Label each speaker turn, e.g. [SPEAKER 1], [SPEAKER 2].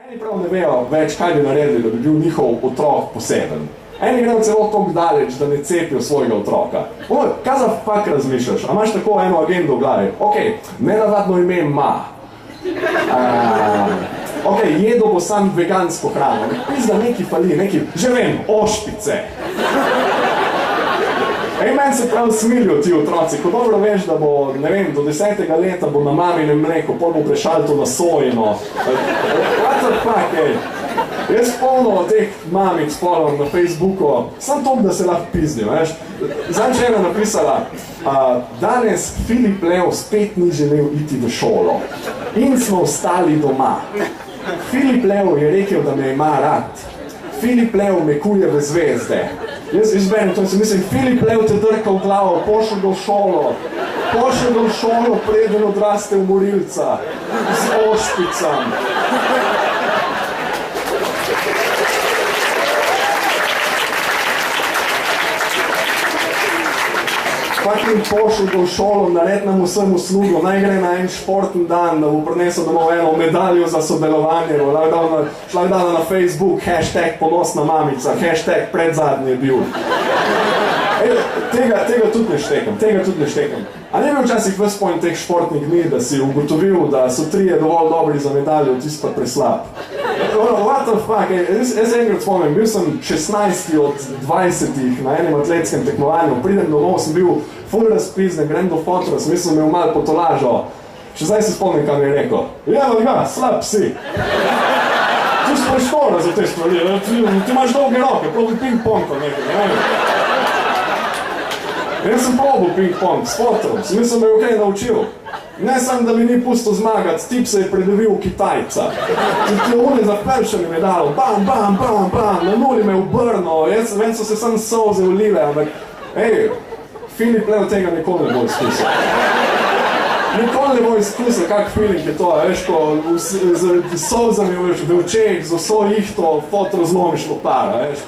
[SPEAKER 1] Eni prav ne vejo več, kaj bi naredili, da bi bil njihov otrok poseben. Eni grejo celo toliko daleč, da ne cepijo svojega otroka. Kaj za fak razmišljaš? A imaš tako eno agendo v glavi? Ok, nenavadno ime Ma. Ok, jedo bo sam vegansko hrano. Pizda neki fali, neki, že vem, ošpice. Meni se prav smilijo ti otroci, ko dobro veš, da bo, ne vem, do 10. leta bo na maminem mleku, pol bo prešal to na sojeno. What the fuck, ej? Jaz polno teh mamic spolom na Facebooku, sam to, da se lahko pizdim, veš. Zadnjič ena napisala, danes Filip Lev spet ni želel iti v šolo in smo ostali doma. Filip Lev je rekel, da me ima rad. Filip Lev me kuje v zvezde. Jaz izberem to in si mislim, Filip Lev te drka v glavo, pošel ga v šolo. Pošel ga v šolo, preden odraste v morilca. Z ošpicam. Fucking pošel ga v šolo, nared nam vsem uslugo, naj gre na en športni dan, da bo prinesel domov eno medaljo za sodelovanje, šla je dala na Facebook, #ponosna mamica, #predzadnji je bil. Tega tudi ne štekam. A ne bi včasih ves point teh športnih dni, da si ugotovil, da so trije dovolj dobri za medaljo, tisti pa preslab? What the fuck, jaz enkrat spomnim, bil sem 16 od 20 na enem atletskem tekmovanju, pridem domov, sem bil ful razpizden, grem do fotra, sem mislil, imel malo potolažo. Še zdaj se spomnim, kaj mi je rekel. Ja, slab si. Tu si preštora za te stvari, ti imaš dolge roke, probi ping-pong pa nekaj, ne? Jaz sem probal ping-pong s fotrom, sem mislil, da me je okej naučil. Ne samo, da mi ni pustil zmagati, tip se je predavil Kitajca. Ti one za peršanje me dalo, bam, na nuli me obrno, ven so se sam solze ulile, ampak, Filip Lev tega nikoli ne bo izkusil. Nikoli ne bo izkusil, kak feeling je to, veš, ko z solzami v očeh, z vso ihto fotro zlomiš lopara, veš.